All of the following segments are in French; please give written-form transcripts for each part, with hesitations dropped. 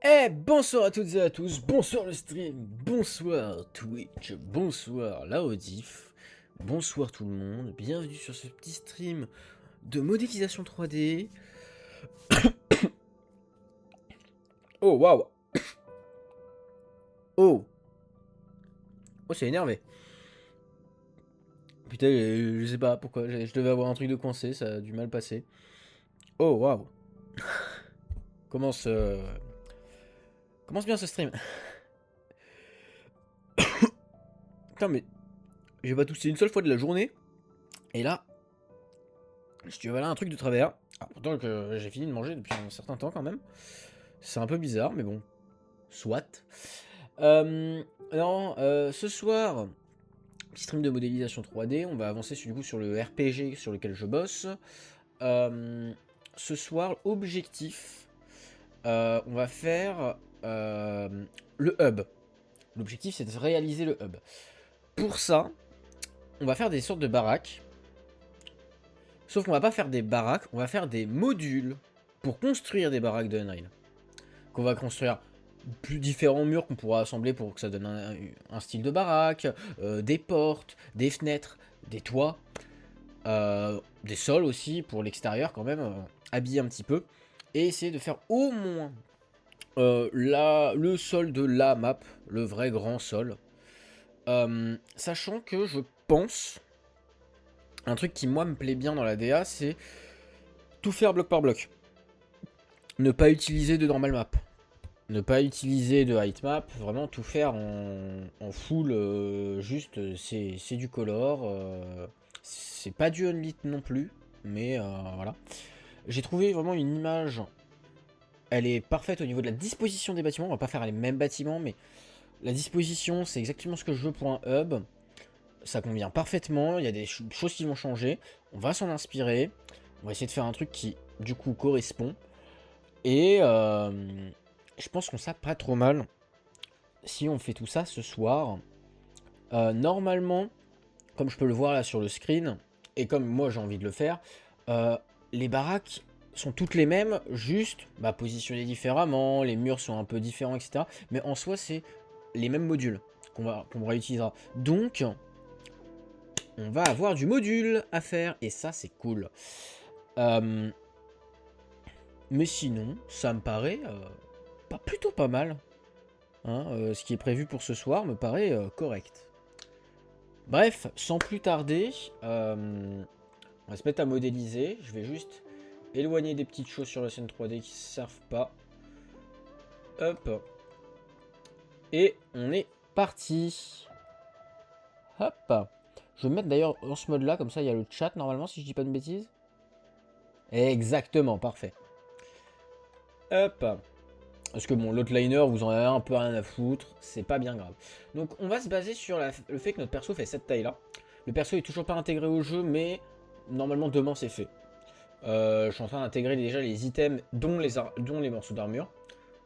Eh, bonsoir à toutes et à tous, bonsoir le stream, bonsoir Twitch, bonsoir la Odif, bonsoir tout le monde, bienvenue sur ce petit stream de modélisation 3D. Oh waouh. Oh. Oh, c'est énervé. Putain, je sais pas pourquoi, je devais avoir un truc de coincé, ça a du mal passer. Oh waouh. Commence bien ce stream. Putain mais j'ai pas toussé une seule fois de la journée. Et là, si tu avales un truc de travers. Ah, pourtant que j'ai fini de manger depuis un certain temps quand même. C'est un peu bizarre, mais bon. Soit. Non, ce soir, petit stream de modélisation 3D. On va avancer du coup sur le RPG sur lequel je bosse. Ce soir, objectif, on va faire le hub. L'objectif, c'est de réaliser le hub. Pour ça, on va faire des sortes de baraques. Sauf qu'on va pas faire des baraques, on va faire des modules pour construire des baraques de Unreal. Qu'on va construire plus différents murs qu'on pourra assembler pour que ça donne un style de baraque, des portes, des fenêtres, des toits, des sols aussi pour l'extérieur quand même, habiller un petit peu, et essayer de faire au moins le sol de la map, le vrai grand sol. Sachant que je pense, un truc qui moi me plaît bien dans la DA, c'est tout faire bloc par bloc. Ne pas utiliser de normal map. Ne pas utiliser de height map, vraiment tout faire en full, juste c'est du color, c'est pas du unlit non plus, mais voilà. J'ai trouvé vraiment une image, elle est parfaite au niveau de la disposition des bâtiments, on va pas faire les mêmes bâtiments, mais la disposition c'est exactement ce que je veux pour un hub, ça convient parfaitement, il y a des choses qui vont changer, on va s'en inspirer, on va essayer de faire un truc qui du coup correspond, et je pense qu'on sera pas trop mal. Si on fait tout ça ce soir, normalement, comme je peux le voir là sur le screen, et comme moi j'ai envie de le faire, les baraques sont toutes les mêmes, juste positionnées différemment, les murs sont un peu différents, etc. Mais en soi, c'est les mêmes modules qu'on réutilisera. Donc, on va avoir du module à faire, et ça, c'est cool. Mais sinon, ça me paraît plutôt pas mal. Hein, ce qui est prévu pour ce soir me paraît correct. Bref, sans plus tarder, on va se mettre à modéliser. Je vais juste éloigner des petites choses sur la scène 3D qui ne servent pas. Hop. Et on est parti. Hop. Je vais me mettre d'ailleurs dans ce mode là, comme ça il y a le chat normalement si je dis pas de bêtises. Exactement, parfait. Hop. Parce que bon, l'autre liner, vous en avez un peu rien à foutre, c'est pas bien grave. Donc on va se baser sur le fait que notre perso fait cette taille là. Le perso est toujours pas intégré au jeu, mais normalement demain c'est fait. Je suis en train d'intégrer déjà les items, dont les morceaux d'armure.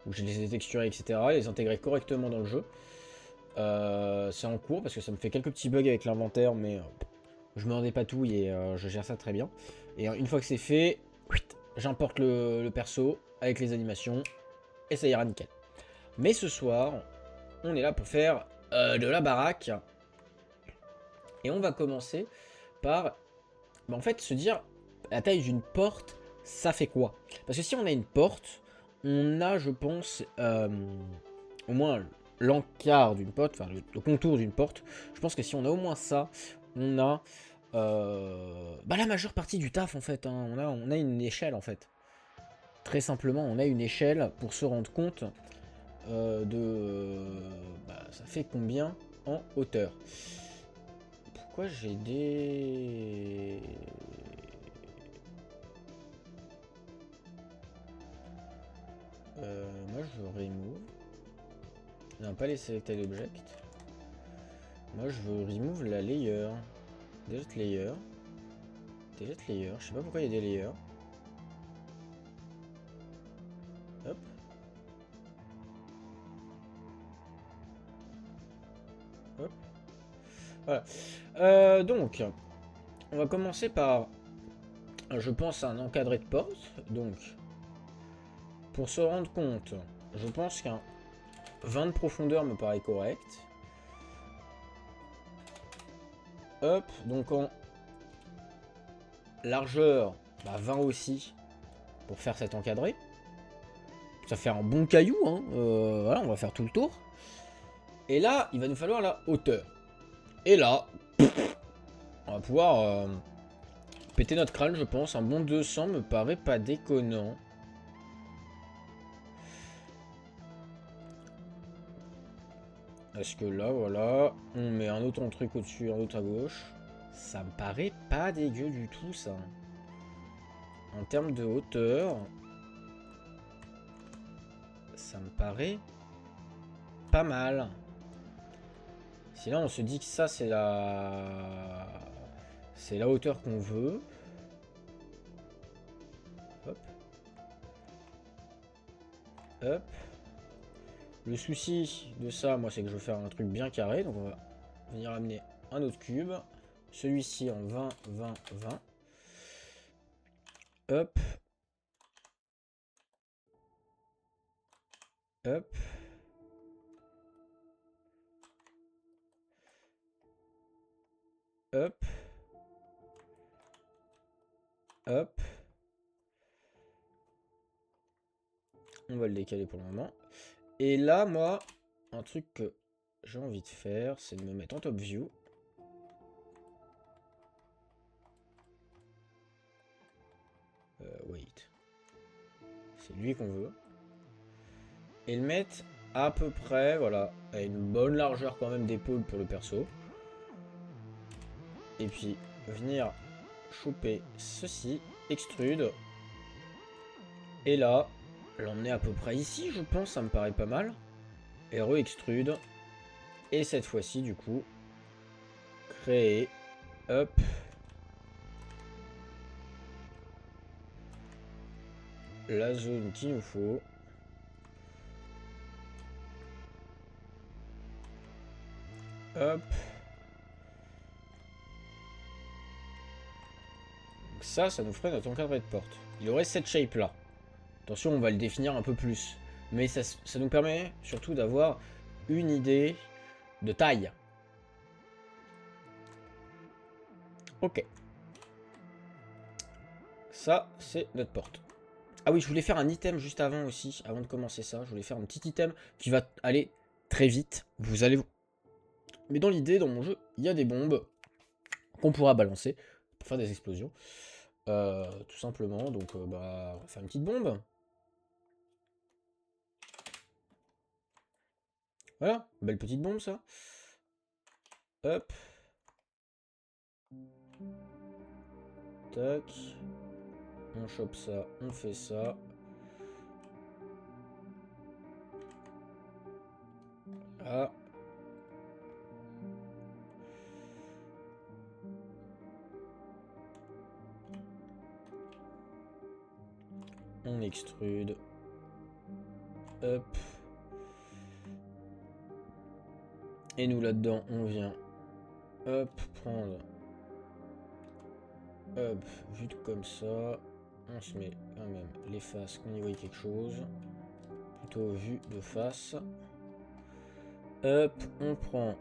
Où je les ai texturés, etc. Les intégrer correctement dans le jeu. C'est en cours parce que ça me fait quelques petits bugs avec l'inventaire, mais je me dépatouille et je gère ça très bien. Et une fois que c'est fait, j'importe le perso avec les animations et ça ira nickel. Mais ce soir, on est là pour faire de la baraque. Et on va commencer par, en fait, se dire, la taille d'une porte, ça fait quoi? Parce que si on a une porte, on a, je pense, au moins l'encart d'une porte, enfin le contour d'une porte. Je pense que si on a au moins ça, on a la majeure partie du taf, en fait. Hein. On a une échelle, en fait. Très simplement, on a une échelle pour se rendre compte ça fait combien en hauteur. Pourquoi j'ai des... moi je veux remove. Non, pas les selected object. Moi je veux remove la layer. Delete layer. Delete layer. Je sais pas pourquoi il y a des layers. Hop. Hop. Voilà. Donc, on va commencer par, je pense, un encadré de porte. Donc, pour se rendre compte, je pense qu'un 20 de profondeur me paraît correct. Hop, donc en largeur, 20 aussi, pour faire cet encadré. Ça fait un bon caillou, hein. Voilà, on va faire tout le tour. Et là, il va nous falloir la hauteur. Et là, on va pouvoir péter notre crâne, je pense. Un bon 200 me paraît pas déconnant. Est-ce que là, voilà, on met un autre truc au-dessus, un autre à gauche. Ça me paraît pas dégueu du tout, ça. En termes de hauteur, ça me paraît pas mal. Si là, on se dit que ça, c'est la hauteur qu'on veut. Hop. Hop. Le souci de ça, moi, c'est que je veux faire un truc bien carré. Donc, on va venir amener un autre cube. Celui-ci en 20, 20, 20. Hop. Hop. Hop. Hop. On va le décaler pour le moment. Et là, moi, un truc que j'ai envie de faire, c'est de me mettre en top view. Wait. C'est lui qu'on veut. Et le mettre à peu près, voilà, à une bonne largeur quand même d'épaule pour le perso. Et puis, venir choper ceci, extrude. Et là, l'emmener à peu près ici, je pense, ça me paraît pas mal. Et re-extrude. Et cette fois-ci, du coup, créer, hop, la zone qu'il nous faut. Hop. Donc ça nous ferait notre encadré de porte. Il aurait cette shape là. Attention, on va le définir un peu plus. Mais ça nous permet surtout d'avoir une idée de taille. Ok. Ça, c'est notre porte. Ah oui, je voulais faire un item juste avant aussi, avant de commencer ça. Je voulais faire un petit item qui va aller très vite. Vous allez... Mais dans l'idée, dans mon jeu, il y a des bombes qu'on pourra balancer pour faire des explosions. Tout simplement, donc on va faire une petite bombe. Voilà, belle petite bombe ça. Hop. Tac. On chope ça, on fait ça. Là. On extrude. Hop. Et nous là-dedans, on vient. Hop, prendre. Hop, vu comme ça. On se met quand même les faces, qu'on y voit quelque chose. Plutôt vue de face. Hop, on prend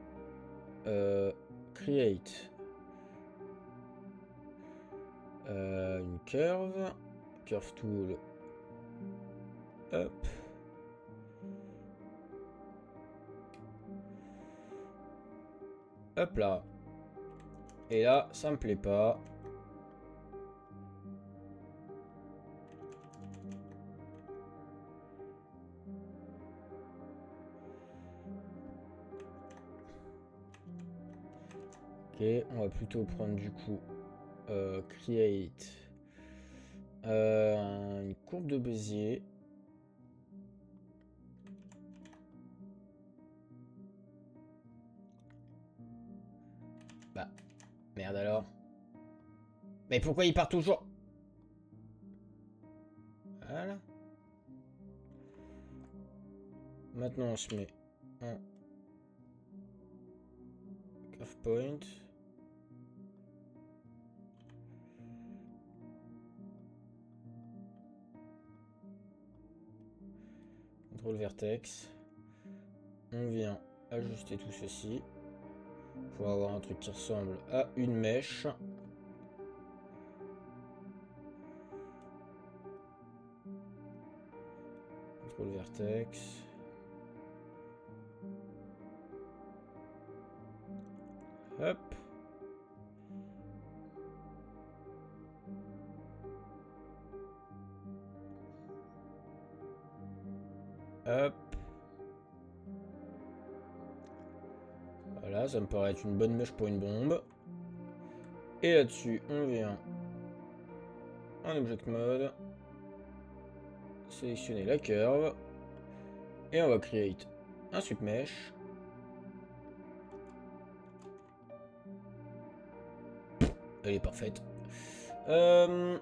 create une curve tool. Hop. Hop là. Et là, ça me plaît pas. Ok, on va plutôt prendre du coup create une courbe de Bézier. Bah, merde alors. Mais pourquoi il part toujours? Voilà. Maintenant on se met un curve point. Contrôle vertex. On vient ajuster tout ceci pour avoir un truc qui ressemble à une mèche. Contrôle vertex. Hop. Hop. Voilà, ça me paraît être une bonne mèche pour une bombe. Et là-dessus, on vient en Object Mode, sélectionner la curve, et on va create un sweep mesh. Elle est parfaite. Un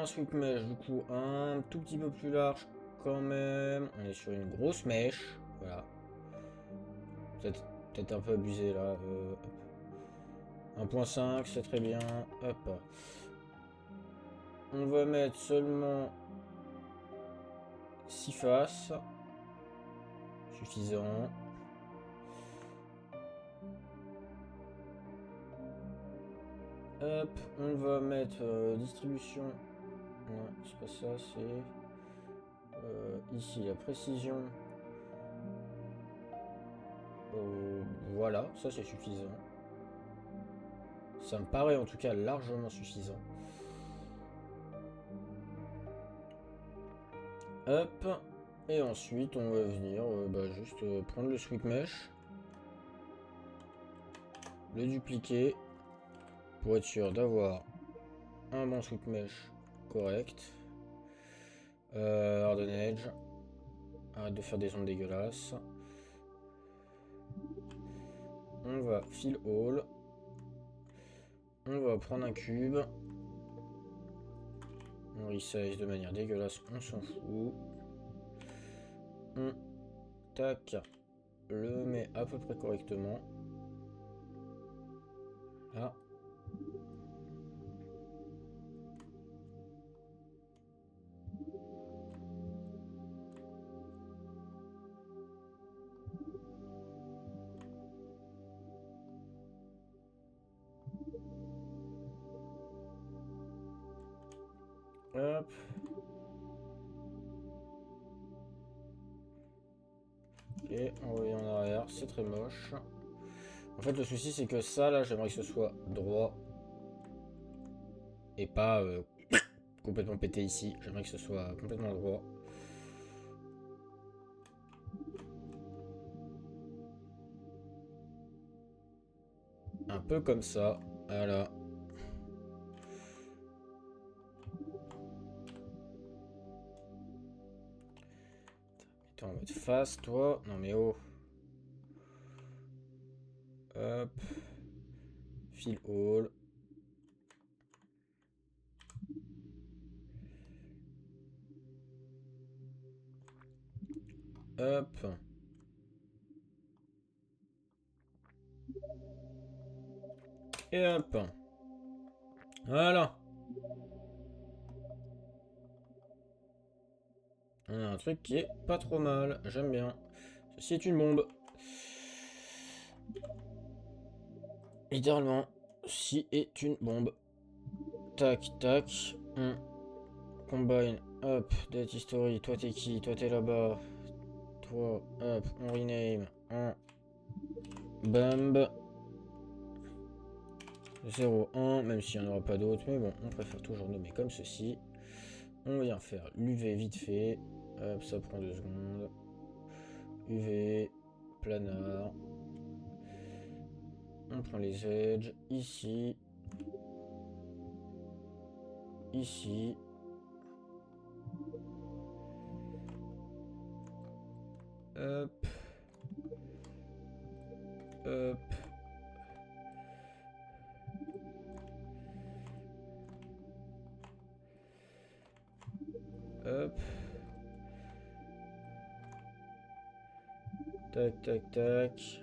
sweep mesh, du coup, un tout petit peu plus large quand même. On est sur une grosse mèche. Voilà. Peut-être un peu abusé là. 1.5, c'est très bien. Hop. On va mettre seulement 6 faces. Suffisant. Hop, on va mettre distribution. Non, c'est pas ça, c'est ici la précision. Voilà, ça c'est suffisant. Ça me paraît en tout cas largement suffisant. Hop, et ensuite on va venir juste prendre le sweep mesh, le dupliquer pour être sûr d'avoir un bon sweep mesh correct. Harden Edge, arrête de faire des ondes dégueulasses. On va fill all. On va prendre un cube. On resize de manière dégueulasse, on s'en fout. On tac, le met à peu près correctement. Là. Hop. Et on revient en arrière, c'est très moche. En fait, le souci, c'est que ça, là, j'aimerais que ce soit droit. Et pas complètement pété ici. J'aimerais que ce soit complètement droit. Un peu comme ça. Voilà. Mets-toi en mode face, toi. Non, mais oh. Hop. Fill all. Hop. Et hop. Voilà. On a un truc qui est pas trop mal. J'aime bien. Ceci est une bombe. Littéralement. Ceci est une bombe. Tac, tac. On combine. Hop. Date history. Toi, t'es qui? Toi, t'es là-bas. Toi. Hop. On rename. En Bumb. 0,1, même s'il n'y en aura pas d'autres, mais bon, on préfère toujours nommer comme ceci. On vient faire l'UV vite fait. Hop, ça prend 2 secondes. UV, planar. On prend les edges, ici. Ici. Hop. Hop. Hop. Tac, tac, tac.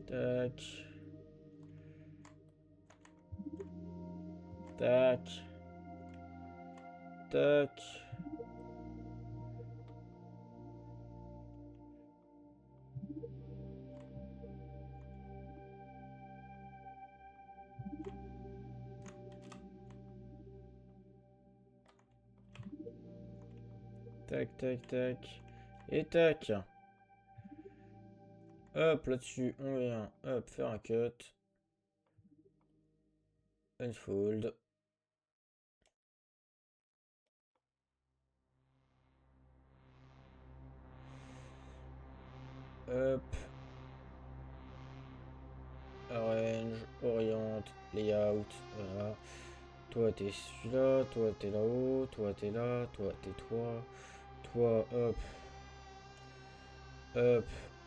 Tac. Tac. Tac. Tac, tac, tac. Et tac. Hop, là-dessus, on vient, hop, faire un cut. Unfold. Hop. Arrange, oriente, layout, voilà. Toi t'es celui-là, toi t'es là-haut, toi t'es là, toi t'es toi. Toi, hop. Hop.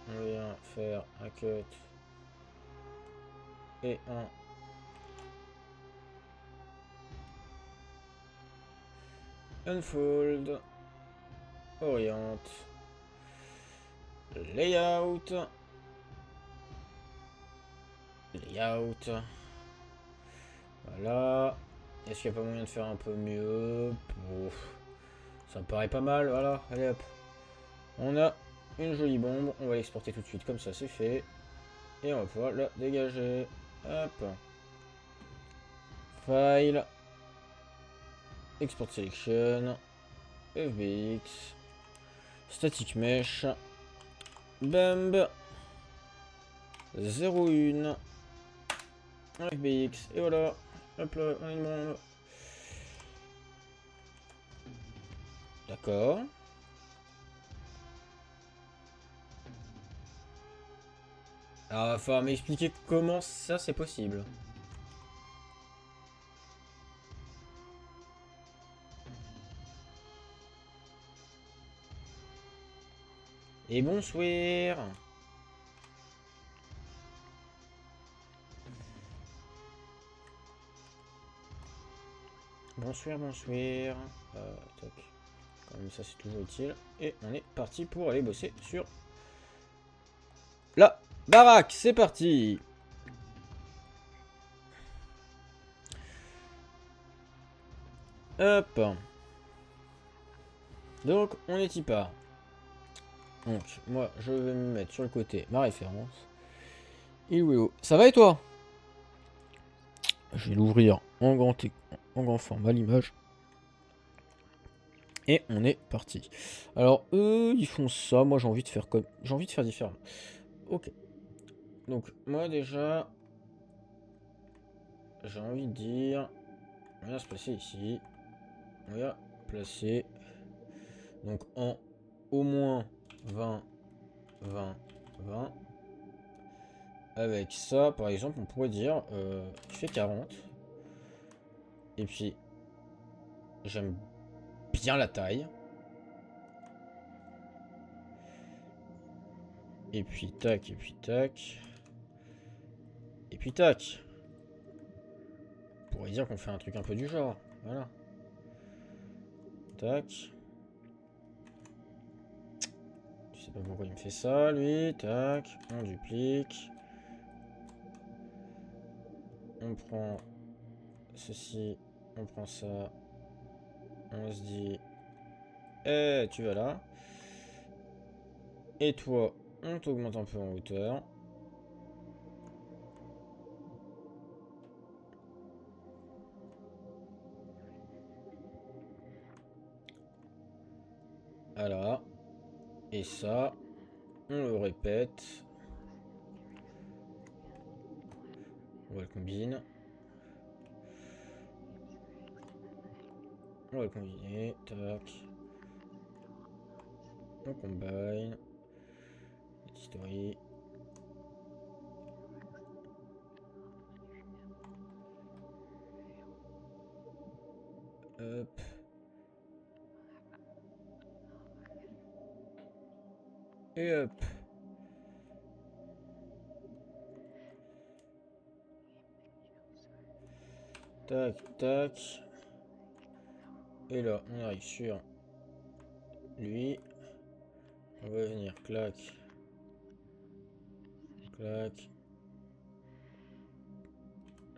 On vient faire un cut. Et un unfold. Oriente. Layout. Layout. Voilà. Est-ce qu'il n'y a pas moyen de faire un peu mieux? Ouf. Ça me paraît pas mal, voilà. Allez hop. On a une jolie bombe. On va l'exporter tout de suite, comme ça c'est fait. Et on va pouvoir la dégager. Hop. File. Export selection. FBX. Static mesh. Bump. 0,1. FBX. Et voilà. Hop là, on a une bombe. D'accord. Alors, il va falloir m'expliquer comment ça c'est possible. Et bonsoir. Bonsoir, bonsoir. Tac. Comme ça c'est toujours utile. Et on est parti pour aller bosser sur la baraque. C'est parti. Hop. Donc on est y part. Donc moi je vais me mettre sur le côté ma référence. Il est où? Ça va et toi? Je vais l'ouvrir en grand format l'image. Et on est parti. Alors eux ils font ça, moi j'ai envie de faire comme. J'ai envie de faire différemment. Ok. Donc moi déjà. J'ai envie de dire. On va se placer ici. On va placer. Donc en au moins 20, 20, 20. Avec ça, par exemple, on pourrait dire je fais 40. Et puis j'aime bien la taille. Et puis tac, et puis tac. Et puis tac. On pourrait dire qu'on fait un truc un peu du genre. Voilà. Tac. Je sais pas pourquoi il me fait ça, lui. Tac. On duplique. On prend ceci. On prend ça. On se dit. Eh, tu vas là. Et toi, on t'augmente un peu en hauteur. Voilà. Et ça, on le répète. On le combine. On va le combiner. Tac. On combine. History. Hop. Et hop. Tac, tac. Et là, on arrive sur lui. On va venir, clac. Clac.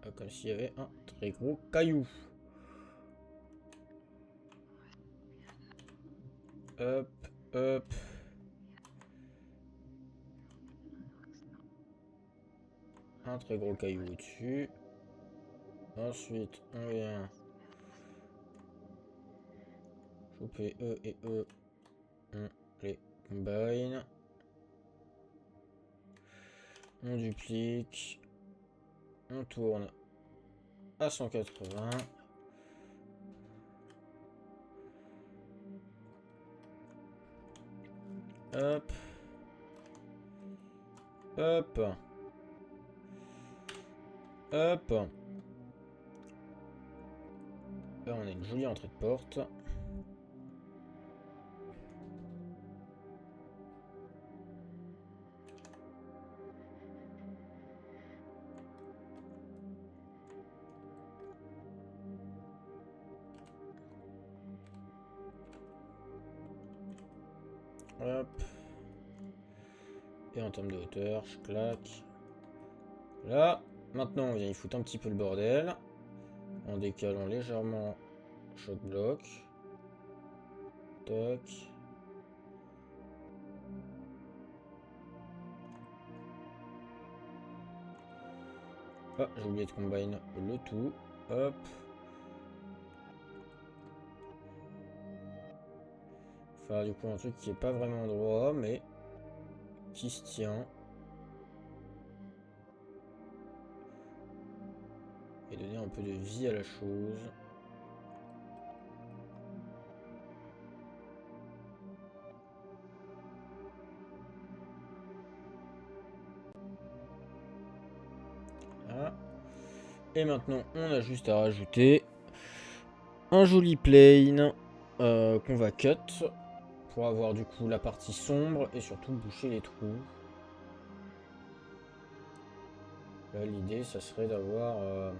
Ah, comme s'il y avait un très gros caillou. Hop, hop. Un très gros caillou au-dessus. Ensuite, on vient choper E et E. On les combine. On duplique. On tourne à 180. Hop. Hop. Hop. Là, on a une jolie entrée de porte. Hop. Et en termes de hauteur, je claque. Là, maintenant on vient y foutre un petit peu le bordel. En décalant légèrement choc bloc. Toc. Ah, j'ai oublié de combine le tout. Hop. Faire du coup un truc qui est pas vraiment droit, mais qui se tient. Et donner un peu de vie à la chose. Voilà. Et maintenant, on a juste à rajouter un joli plane qu'on va cut pour avoir du coup la partie sombre et surtout boucher les trous. Là, l'idée, ça serait d'avoir...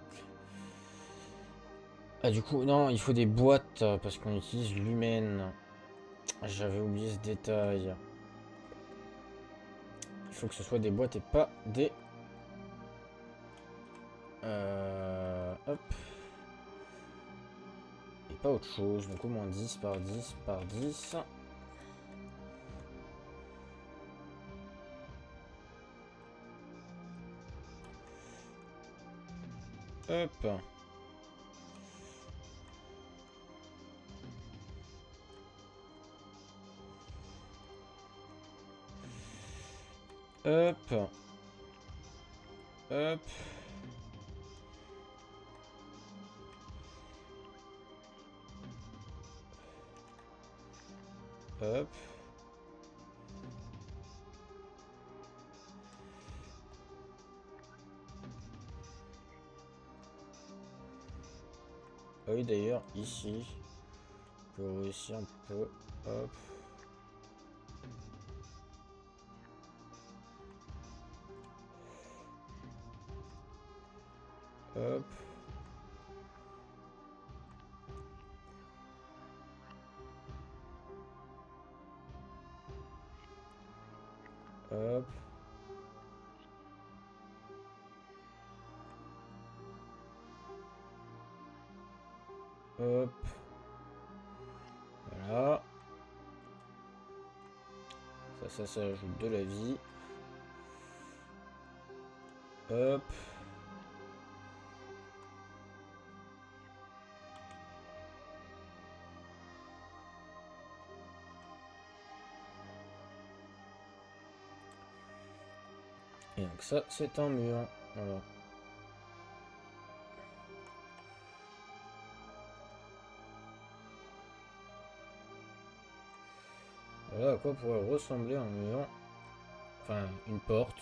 Ah, du coup, non, il faut des boîtes parce qu'on utilise l'humaine. J'avais oublié ce détail. Il faut que ce soit des boîtes et pas des... hop. Et pas autre chose. Donc au moins 10 par 10 par 10. Hop. Hop. Hop. Hop. Ah oui, d'ailleurs, ici, je peux aussi un peu. Hop. Hop. Hop. Hop. Voilà. Ça ajoute de la vie. Hop. Et donc ça, c'est un mur. Voilà. Voilà à quoi pourrait ressembler un mur. Enfin, une porte.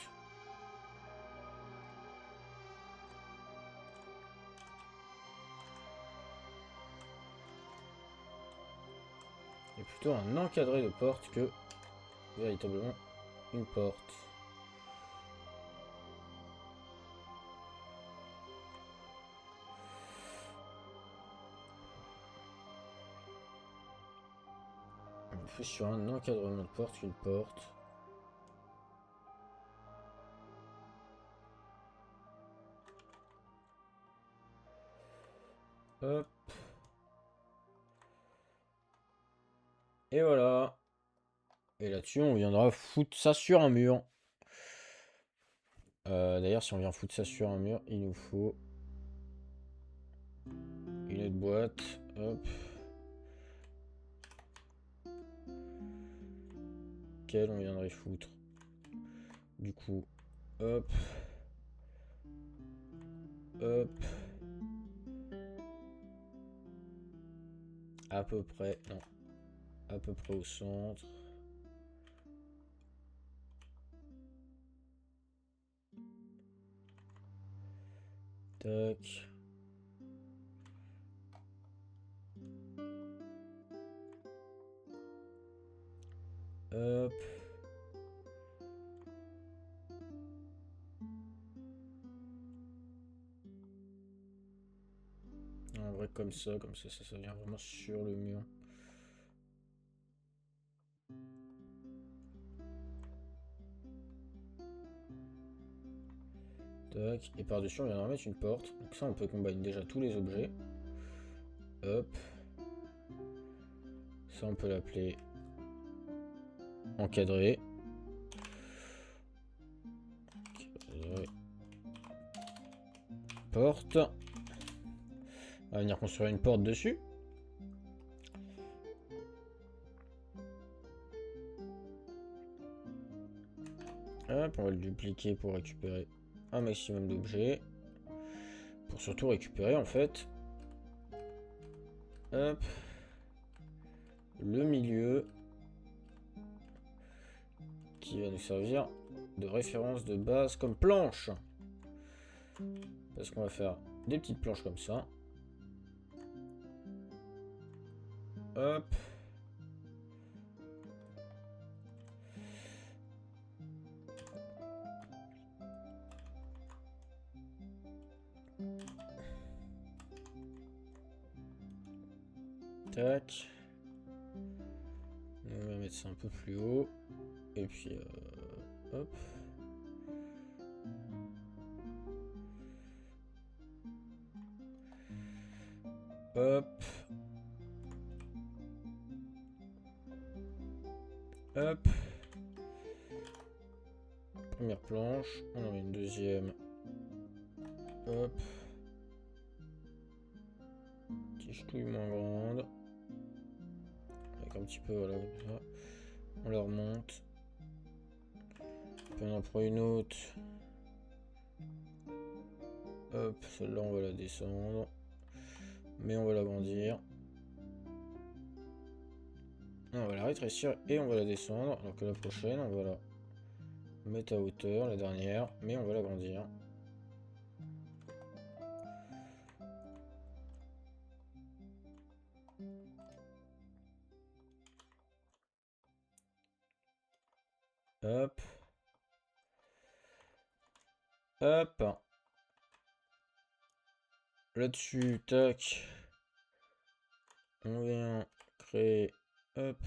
Et plutôt un encadré de porte que véritablement une porte. fait sur un encadrement de porte, une porte. Hop. Et voilà. Et là-dessus, on viendra foutre ça sur un mur. D'ailleurs, si on vient foutre ça sur un mur, il nous faut une autre boîte. Hop. Quelle on viendrait foutre. Du coup, hop. Hop. À peu près, non. À peu près au centre. Tac. Hop. En vrai, comme ça vient vraiment sur le mur. Tac. Et par-dessus, on viendra mettre une porte. Donc ça, on peut combiner déjà tous les objets. Hop. Ça, on peut l'appeler encadré. Porte. On va venir construire une porte dessus. Hop, on va le dupliquer pour récupérer un maximum d'objets. Pour surtout récupérer en fait. Hop. Le milieu. Qui va nous servir de référence de base comme planche. Parce qu'on va faire des petites planches comme ça. Hop. Tac. On va mettre ça un peu plus haut. Et puis, hop. Hop. Hop. Première planche. On en met une deuxième. Hop. Petite ch'touille moins grande. Avec un petit peu, voilà, comme ça. On la remonte. Puis on en prend une autre. Hop, celle-là on va la descendre. Mais on va l'agrandir. On va la rétrécir et on va la descendre. Alors que la prochaine, on va la mettre à hauteur, la dernière. Mais on va l'agrandir. Hop. Hop. Là-dessus, tac. On vient créer, hop.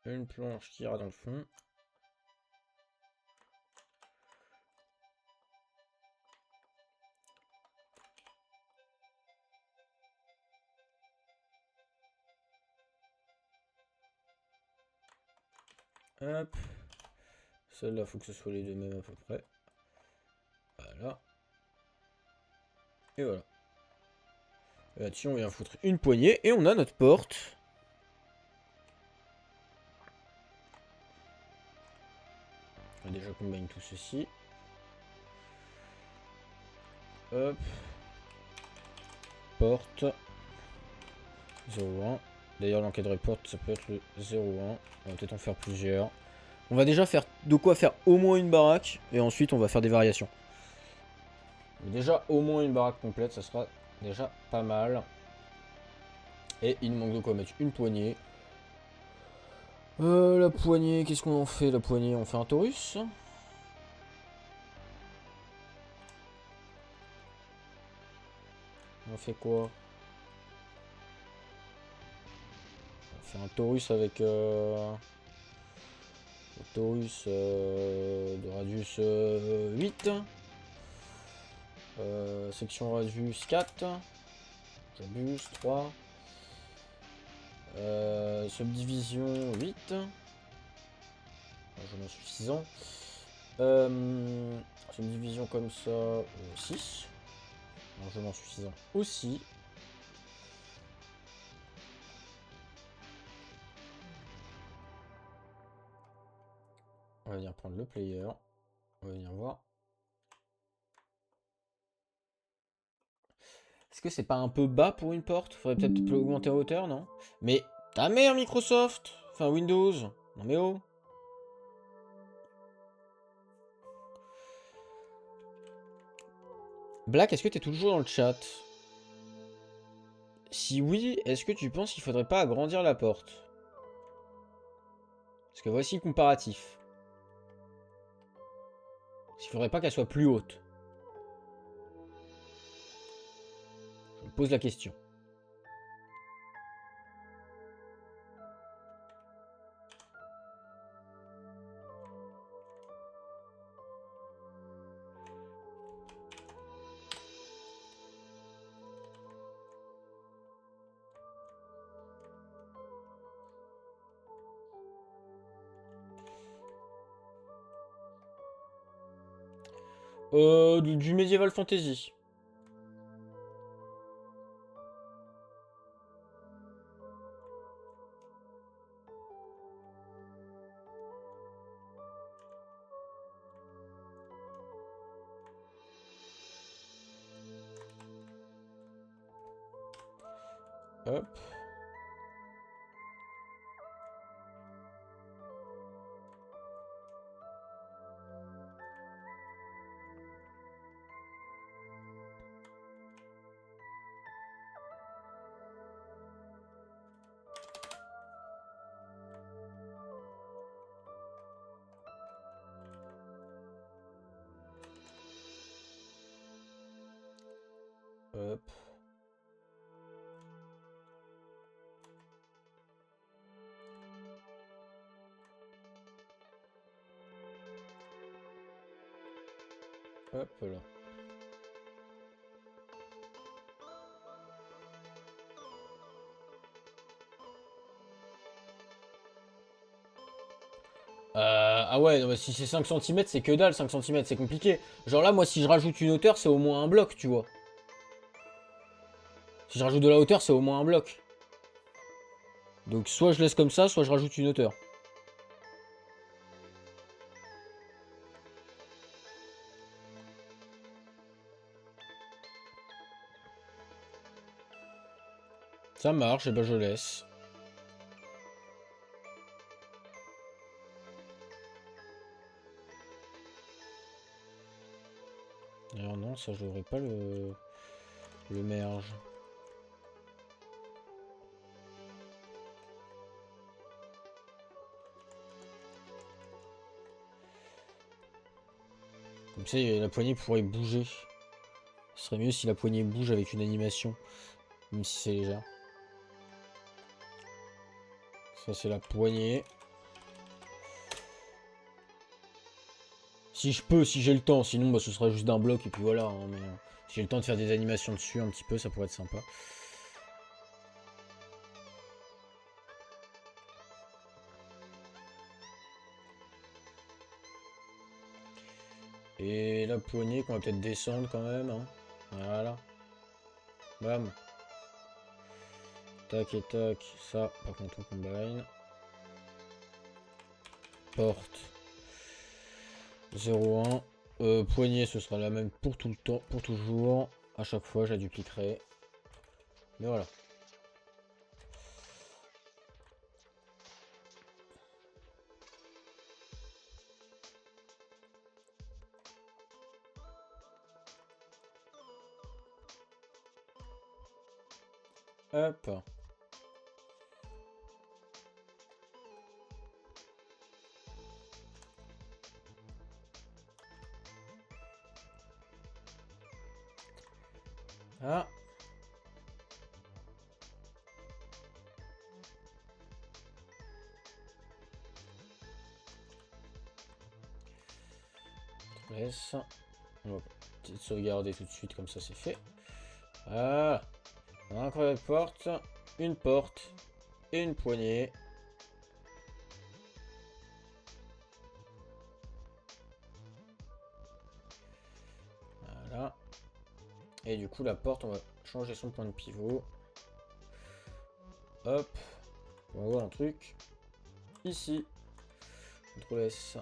Une planche qui ira dans le fond. Hop. Celle-là, faut que ce soit les deux mêmes à peu près. Voilà. Et voilà. Là-dessus, on vient foutre une poignée et on a notre porte. On va déjà combiner tout ceci. Hop. Porte. 0,1. D'ailleurs, l'encadré porte, ça peut être le 0,1. On va peut-être en faire plusieurs. On va déjà faire de quoi faire au moins une baraque. Et ensuite, on va faire des variations. Mais déjà, au moins une baraque complète, ça sera déjà pas mal. Et il nous manque de quoi mettre une poignée. La poignée, qu'est-ce qu'on en fait? La poignée, on fait un Taurus. On fait quoi? fait un Taurus avec Taurus de radius 8. Section radius 4. J'abuse, 3. Subdivision 8. Largement suffisant. Subdivision comme ça 6. Largement suffisant aussi. On va venir prendre le player. On va venir voir. Est-ce que c'est pas un peu bas pour une porte? Faudrait peut-être augmenter en hauteur, non? Mais ta mère Microsoft! Enfin Windows! Non mais oh! Black, est-ce que t'es toujours dans le chat? Si oui, est-ce que tu penses qu'il faudrait pas agrandir la porte? Parce que voici le comparatif. Est-ce qu'il faudrait pas qu'elle soit plus haute? Je me pose la question. Du Medieval Fantasy. Hop. Hop. Hop là. Ah ouais, non, mais si c'est 5 cm, c'est que dalle, 5 cm, c'est compliqué. Genre là, moi, si je rajoute une hauteur, c'est au moins un bloc, tu vois. Si je rajoute de la hauteur, c'est au moins un bloc. Donc soit je laisse comme ça, soit je rajoute une hauteur. Ça marche, et ben je laisse. Alors non, ça j'aurais pas le merge. Comme ça, la poignée pourrait bouger. Ce serait mieux si la poignée bouge avec une animation. Même si c'est légère. Ça c'est la poignée. Si je peux, si j'ai le temps, sinon bah, ce sera juste d'un bloc et puis voilà. Hein, mais si j'ai le temps de faire des animations dessus un petit peu, ça pourrait être sympa. Et la poignée qu'on va peut-être descendre quand même. Hein. Voilà. Bam. Tac et tac. Ça, par contre, on combine. Porte. 0,1. Poignée, ce sera la même pour tout le temps, pour toujours. À chaque fois, je la dupliquerai. Mais voilà. Hop. Ah. Laisse. On va peut-être sauvegarder tout de suite, comme ça c'est fait. Voilà. On a encore une porte et une poignée. Voilà. Et du coup, la porte, on va changer son point de pivot. Hop. On va voir un truc. Ici. CTRL S.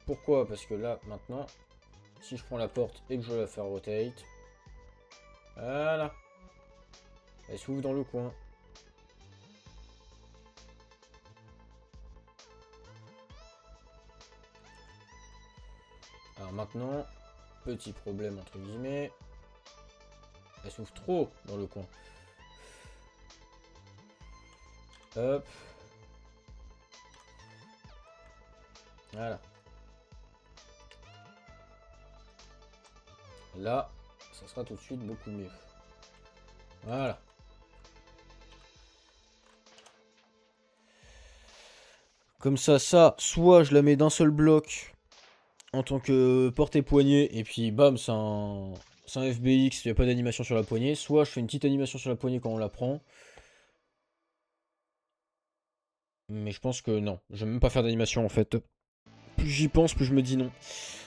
Pourquoi? Parce que là, maintenant, si je prends la porte et que je la fais rotate, voilà. Elle s'ouvre dans le coin. Alors maintenant, petit problème entre guillemets. Elle s'ouvre trop dans le coin. Hop. Voilà. Là, ça sera tout de suite beaucoup mieux. Voilà. Comme ça, soit je la mets d'un seul bloc en tant que porte et poignée, et puis bam, c'est un FBX, il n'y a pas d'animation sur la poignée. Soit je fais une petite animation sur la poignée quand on la prend. Mais je pense que non, je vais même pas faire d'animation en fait. Plus j'y pense, plus je me dis non.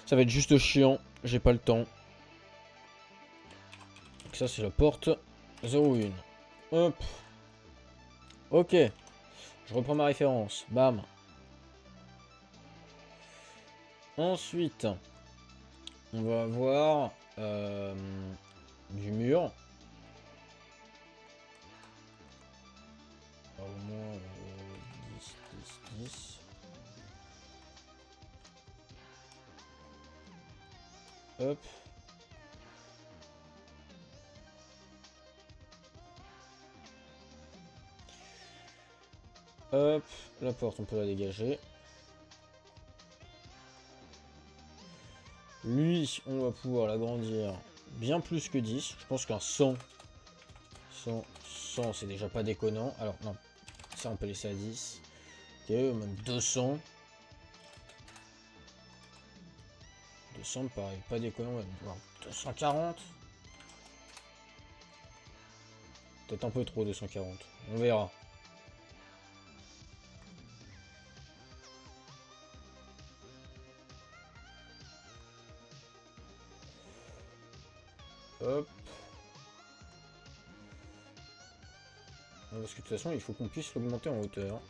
Ça va être juste chiant, j'ai pas le temps. Donc ça c'est la porte 01. Hop. Ok. Je reprends ma référence. Bam. Ensuite, on va avoir du mur. Au moins 10, 10, 10. Hop. Hop. La porte, on peut la dégager. Lui, on va pouvoir l'agrandir bien plus que 10. Je pense qu'un 100, c'est déjà pas déconnant. Alors, non. Ça, on peut laisser à 10. Ok, même 200. 200 me paraît pas déconnant. Même. 240. Peut-être un peu trop, 240. On verra. Hop. Parce que de toute façon, il faut qu'on puisse l'augmenter en hauteur.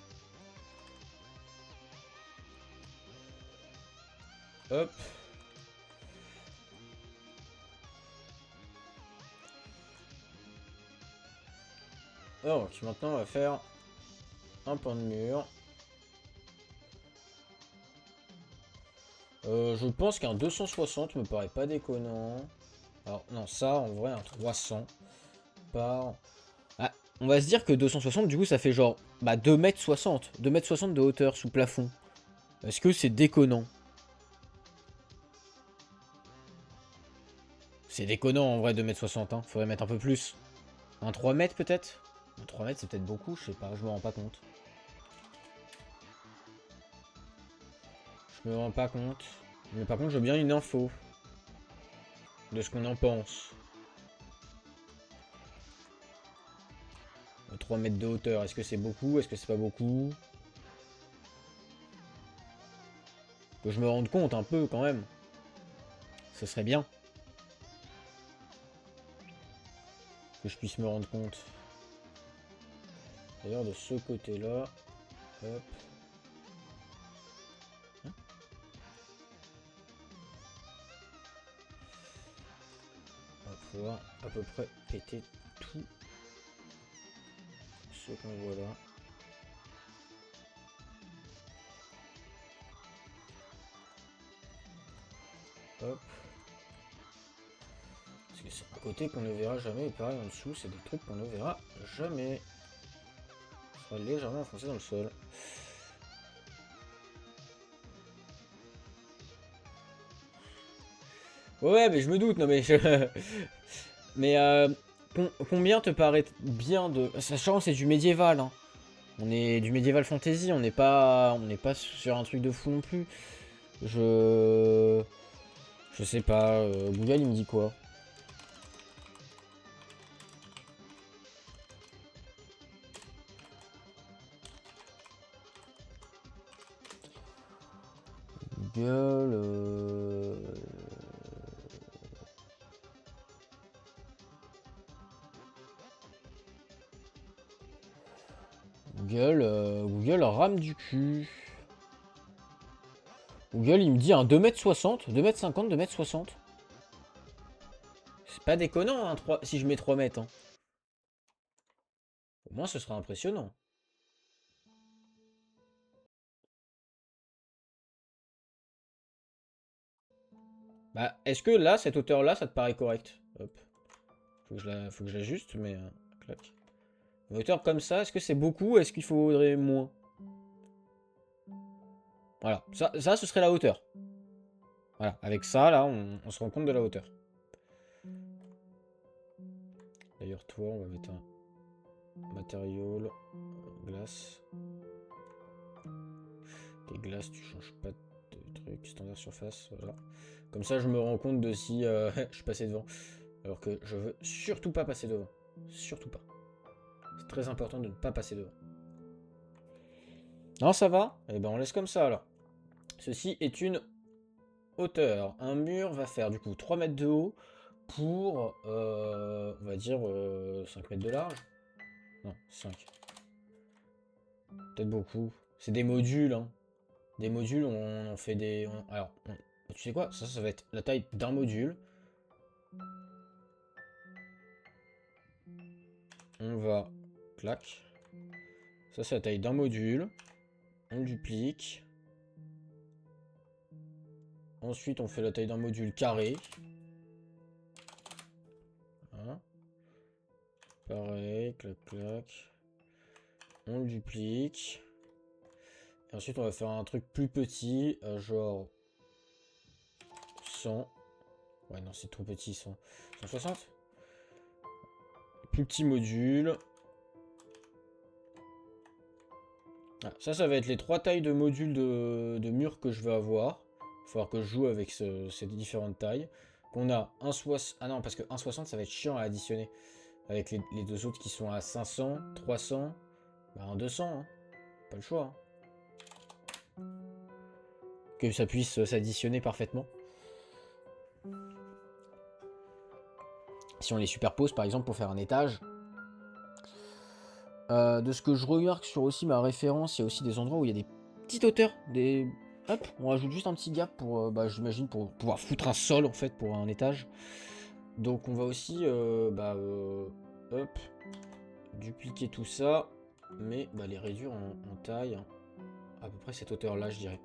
Hop. Alors, maintenant, on va faire un pan de mur. Je pense qu'un 260 me paraît pas déconnant. Alors, non, ça, en vrai, un 300 par... Ah, on va se dire que 260, du coup, ça fait genre 2,60 m. 2,60 m de hauteur sous plafond. Est-ce que c'est déconnant? C'est déconnant, en vrai, 2,60 m. Hein. Faudrait mettre un peu plus. Un 3 mètres, peut-être? Un 3 mètres, c'est peut-être beaucoup, je sais pas, je me rends pas compte. Je me rends pas compte. Mais par contre, je veux bien une info de ce qu'on en pense. 3 mètres de hauteur, est-ce que c'est beaucoup? Est-ce que c'est pas beaucoup? Que je me rende compte un peu quand même. Ce serait bien. Que je puisse me rendre compte. D'ailleurs, de ce côté-là. Hop. Hein, on va pouvoir à peu près péter tout ce qu'on voit là. Hop. Parce que c'est un côté qu'on ne verra jamais. Et pareil, en dessous, c'est des trucs qu'on ne verra jamais. Ça sera légèrement enfoncé dans le sol. Ouais, mais je me doute, non mais mais combien te paraît bien de... Sachant que c'est du médiéval, hein. On est du médiéval fantasy, on n'est pas sur un truc de fou non plus. Je sais pas. Google, il me dit quoi? Google... Google rame du cul. Google, il me dit un 2,60 m, 2,50 m, 2,60 m. C'est pas déconnant, hein, si je mets 3 mètres. Hein. Au moins, ce sera impressionnant. Bah, est-ce que là, cette hauteur-là, ça te paraît correct? Hop. Faut que je l'ajuste, mais... clac. Une hauteur comme ça, est-ce que c'est beaucoup? Est-ce qu'il faudrait moins? Voilà, ça, ce serait la hauteur. Voilà, avec ça, là, on se rend compte de la hauteur. D'ailleurs, toi, on va mettre un matériau, glace. Les glaces, tu changes pas de truc, standard surface, voilà. Comme ça, je me rends compte de si je suis passé devant. Alors que je veux surtout pas passer devant. Surtout pas. C'est très important de ne pas passer devant. Non, ça va? Eh ben, on laisse comme ça, alors. Ceci est une hauteur. Un mur va faire, du coup, 3 mètres de haut pour, on va dire, 5 mètres de large. Non, 5. Peut-être beaucoup. C'est des modules, hein. Des modules, on fait des... alors, tu sais quoi? Ça va être la taille d'un module. On va... Clac. Ça, c'est la taille d'un module. On duplique. Ensuite, on fait la taille d'un module carré. Hein. Pareil, clac, clac. On le duplique. Et ensuite, on va faire un truc plus petit, genre 100. Ouais, non, c'est trop petit, 100. 160. Plus petit module. Ah, ça va être les 3 tailles de modules de mur que je vais avoir. Il va falloir que je joue avec ces différentes tailles. Qu'on a 1,60. Ah non, parce que 1,60, ça va être chiant à additionner. Avec les deux autres qui sont à 500, 300. Bah, un 200, hein. Pas le choix. Hein. Que ça puisse s'additionner parfaitement. Si on les superpose, par exemple, pour faire un étage. De ce que je remarque sur aussi ma référence, il y a aussi des endroits où il y a des petites hauteurs. Hop, on rajoute juste un petit gap pour, j'imagine, pour pouvoir foutre un sol, en fait, pour un étage. Donc on va aussi, hop, dupliquer tout ça, mais les réduire en taille. À peu près cette hauteur-là, je dirais.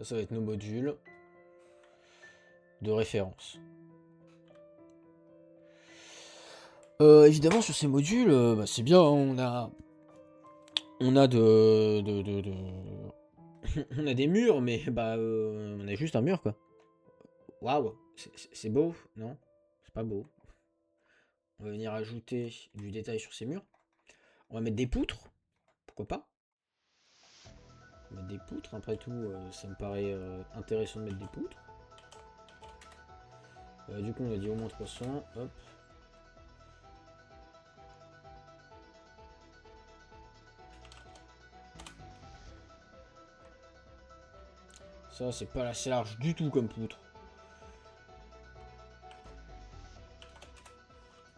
Ça va être nos modules de référence. Évidemment, sur ces modules, c'est bien, hein, on a on a des murs, mais on a juste un mur, quoi. Waouh, c'est beau, non? C'est pas beau. On va venir ajouter du détail sur ces murs. On va mettre des poutres, pourquoi pas? On va mettre des poutres, après tout, ça me paraît intéressant de mettre des poutres. Du coup, on a dit au moins 300, hop. Ça, c'est pas assez large du tout comme poutre.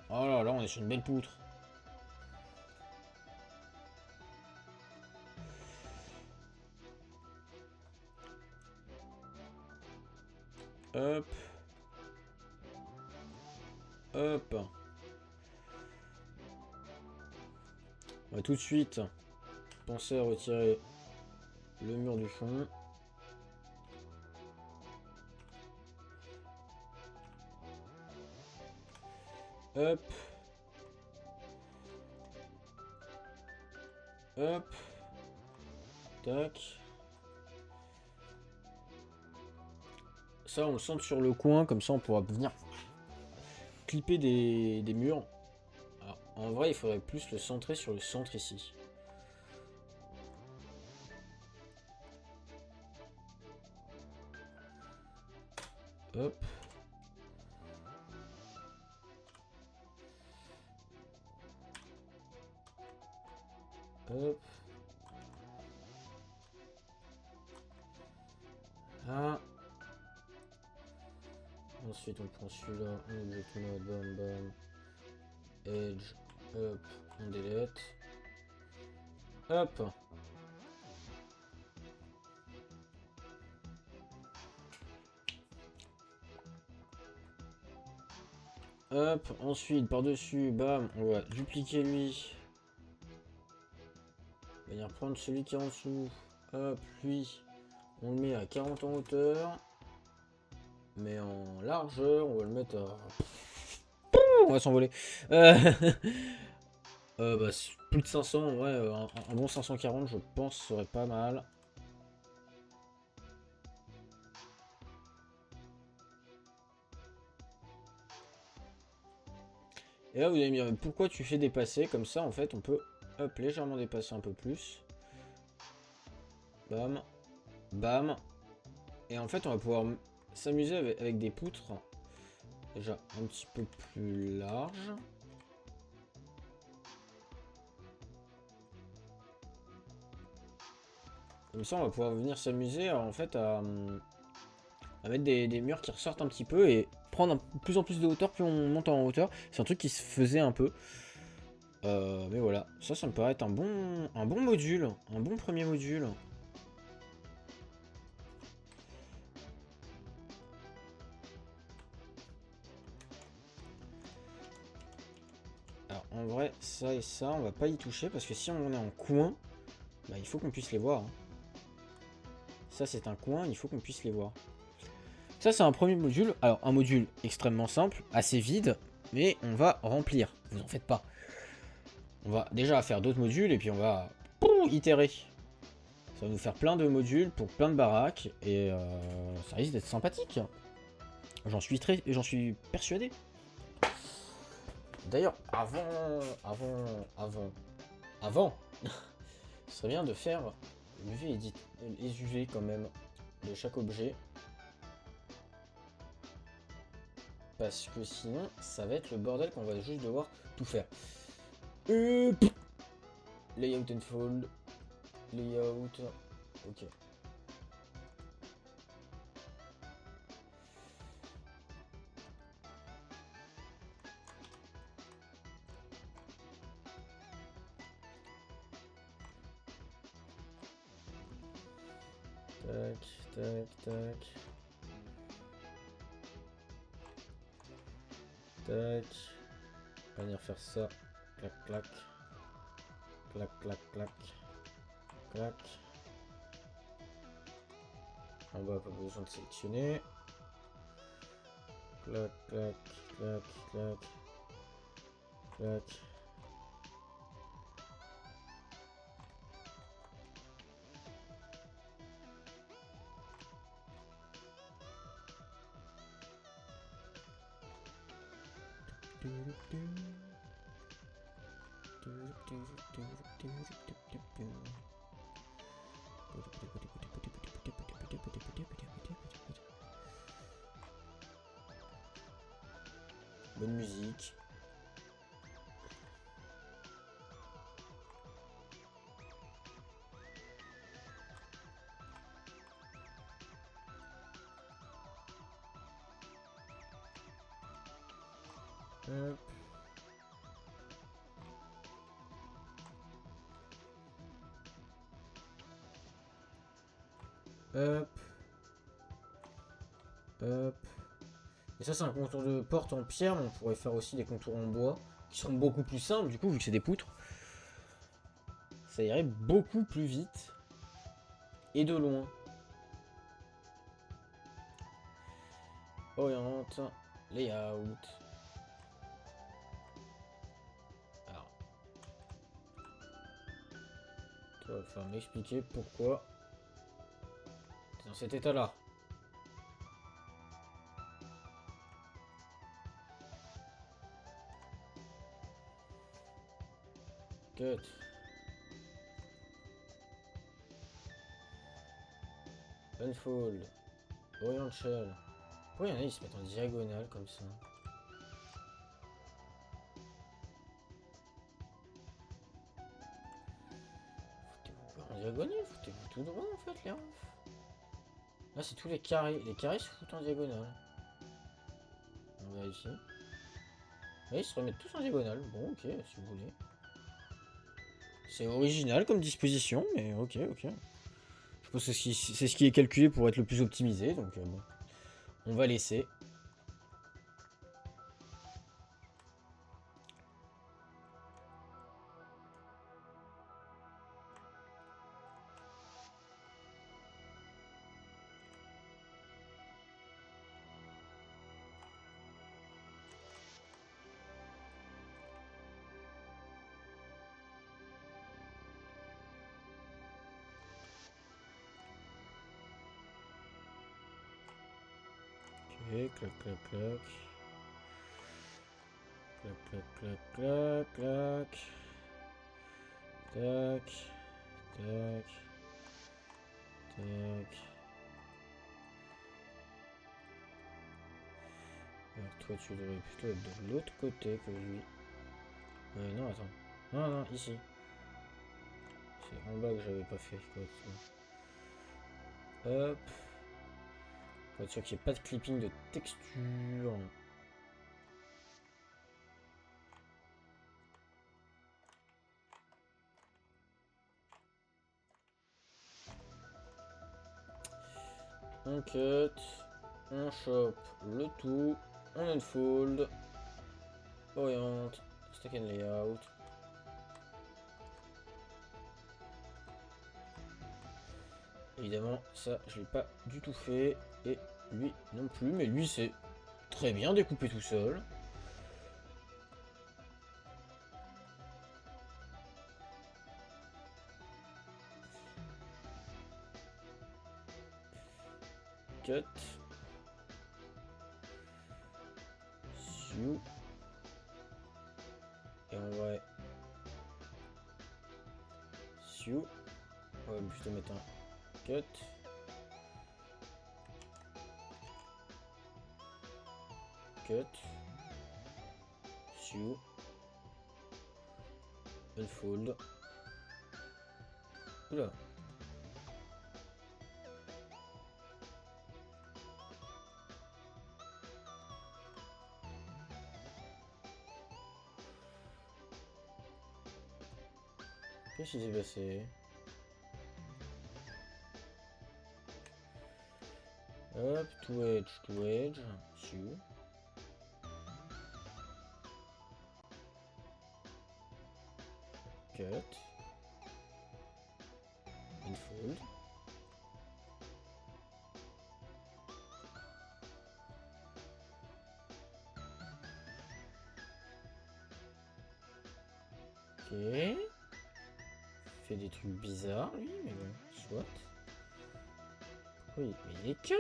Oh là là, on est sur une belle poutre. Hop. Hop. On va tout de suite penser à retirer le mur du fond. Hop. Hop. Tac. Ça, on le centre sur le coin, comme ça on pourra venir clipper des murs. Alors, en vrai, il faudrait plus le centrer sur le centre ici. Hop. Hop. Ah. Ensuite on prend celui-là, on oublie tout mode, bam bam. Edge, hop, on delete. Hop. Hop, ensuite par-dessus, bam, on va dupliquer lui. On va venir prendre celui qui est en dessous. Hop, lui, on le met à 40 en hauteur. Mais en largeur, on va le mettre à... On va s'envoler. Bah, plus de 500, en vrai, un bon 540, je pense, serait pas mal. Et là, vous allez me dire, pourquoi tu fais dépasser? Comme ça, en fait, on peut, hop, légèrement dépasser un peu plus. Bam. Bam. Et en fait, on va pouvoir s'amuser avec des poutres. Déjà, un petit peu plus larges. Comme ça, on va pouvoir venir s'amuser, en fait, à mettre des murs qui ressortent un petit peu et prendre de plus en plus de hauteur, plus on monte en hauteur. C'est un truc qui se faisait un peu. Mais voilà, ça me paraît être un bon module, un bon premier module. Alors en vrai, ça et ça, on va pas y toucher parce que si on est en coin, bah, il faut qu'on puisse les voir. Hein. Ça c'est un coin, il faut qu'on puisse les voir. Ça c'est un premier module, alors un module extrêmement simple, assez vide, mais on va remplir, vous en faites pas. On va déjà faire d'autres modules et puis on va itérer. Ça va nous faire plein de modules pour plein de baraques et ça risque d'être sympathique. J'en suis persuadé. D'ailleurs, avant, ce serait bien de faire les UV quand même de chaque objet. Parce que sinon, ça va être le bordel qu'on va juste devoir tout faire. Layout and fold. Layout. Ok. Tac, tac, tac. Tac. On va venir faire ça. Clac, clac. Clac, clac, clac. Clac. En bas, pas besoin de sélectionner. Clac, clac, clac, clac. Clac. Bonne musique. Hop. Hop. Hop. Et ça, c'est un contour de porte en pierre, mais on pourrait faire aussi des contours en bois, qui seront beaucoup plus simples, du coup, vu que c'est des poutres. Ça irait beaucoup plus vite. Et de loin. Oriente. Layout. Alors. Tu vas falloir m'expliquer pourquoi t'es dans cet état-là. Cut. Unfold. Orient shell. Pourquoi il y en a, ils se mettent en diagonale comme ça? Foutez-vous pas en diagonale, foutez-vous tout droit en fait, les refs. Là, c'est tous les carrés. Les carrés se foutent en diagonale. On va ici. Oui, ils se remettent tous en diagonale. Bon, ok, si vous voulez. C'est original comme disposition, mais ok, ok. Je pense que c'est ce qui est calculé pour être le plus optimisé, donc bon. On va laisser. Ok, clac, clac, clac. Clac, clac, clac, clac, clac. Tac, tac, tac. Alors toi, tu devrais plutôt être de l'autre côté que lui. Non, attends. Non, non, ici. C'est en bas que j'avais pas fait correctement. Hop. Pour être sûr qu'il n'y ait pas de clipping de texture. On cut. On chope le tout. On unfold. Oriente. Stack and layout. Évidemment, ça, je l'ai pas du tout fait. Et lui non plus. Mais lui, c'est très bien découpé tout seul. Cut. Sioux. Et en vrai. Sioux. On va plutôt mettre un cut. Cut. Sioux. Unfold. Oula. Qu'est-ce qui s'est passé? Hop, to edge, Sioux. Cut. Unfold. Ok. Fait des trucs bizarres lui, mais bon, soit. Oui, mais il est cut.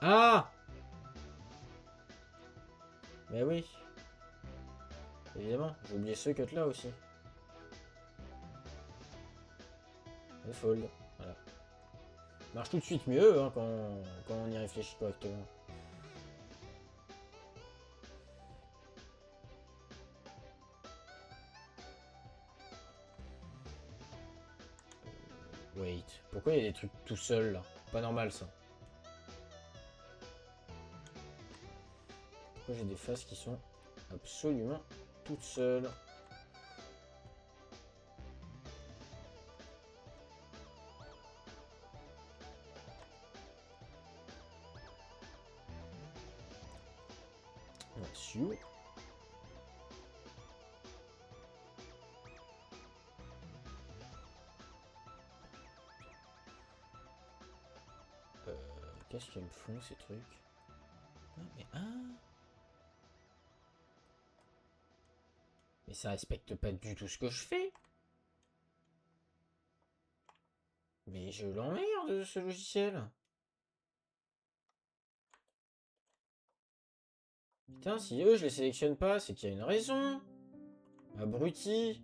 Ah! Mais oui. Évidemment, j'ai oublié ce cut là aussi. Unfold. Voilà. Marche tout de suite mieux hein, quand on y réfléchit correctement. Wait. Pourquoi il y a des trucs tout seuls là? Pas normal ça. Pourquoi j'ai des faces qui sont absolument toutes seules? Sioux. Qu'est-ce qu'ils me font ces trucs? Ah, mais mais ça respecte pas du tout ce que je fais. Mais je l'emmerde ce logiciel. Putain, si eux je les sélectionne pas, c'est qu'il y a une raison. Abruti.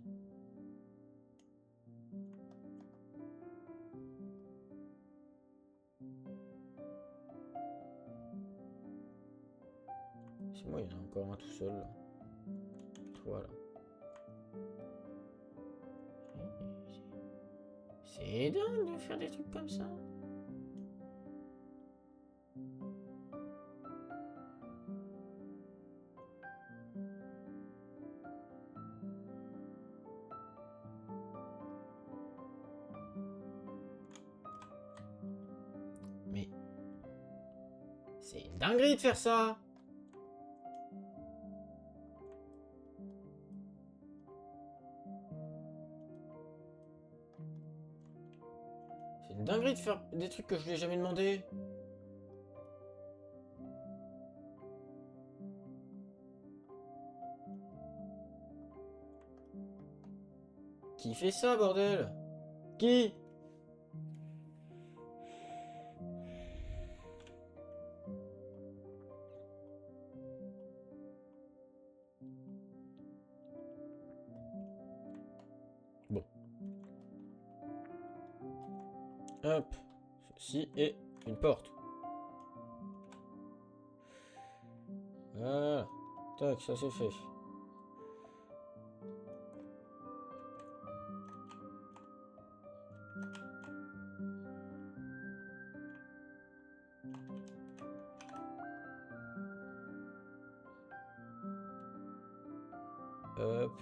Moi, il y en a encore un tout seul. Là. Voilà. C'est dingue de faire des trucs comme ça. Mais... c'est une dinguerie de faire ça. C'est une dinguerie de faire des trucs que je lui ai jamais demandé. Qui fait ça, bordel? Qui? Bon. Hop. Ceci est une porte. Voilà. Tac, ça c'est fait. Hop.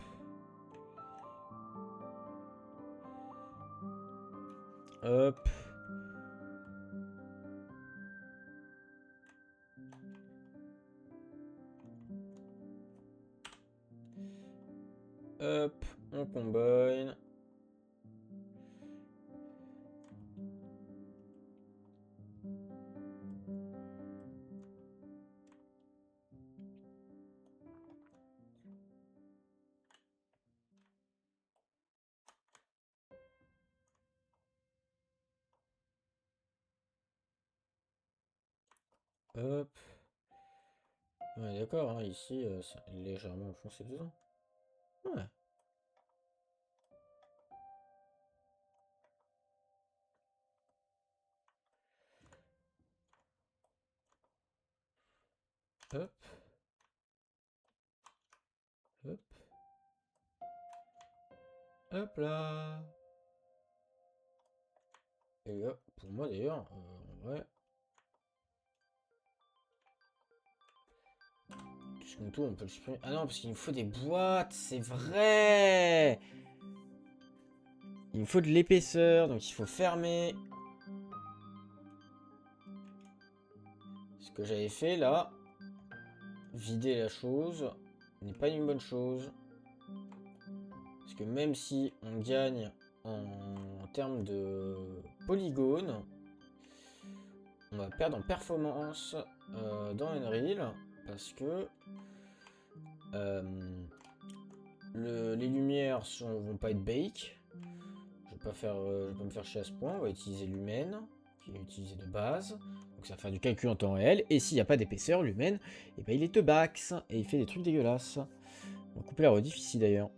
Hop. Hop. On combine. Hop. Ouais, d'accord, hein, ici, c'est légèrement enfoncé dedans. Ouais. Hop. Hop. Hop là. Et là, pour moi d'ailleurs, ouais. Tout tour, on peut le supprimer. Ah non, parce qu'il nous faut des boîtes, c'est vrai. Il nous faut de l'épaisseur, donc il faut fermer. Ce que j'avais fait là, vider la chose, n'est pas une bonne chose. Parce que même si on gagne en termes de polygones, on va perdre en performance dans Unreal. Parce que les lumières vont pas être bake. Je vais pas me faire chier à ce point. On va utiliser l'humaine, qui est utilisé de base. Donc ça va faire du calcul en temps réel. Et s'il n'y a pas d'épaisseur, l'humaine, et ben il est te bax. Et il fait des trucs dégueulasses. On va couper la rediff ici d'ailleurs.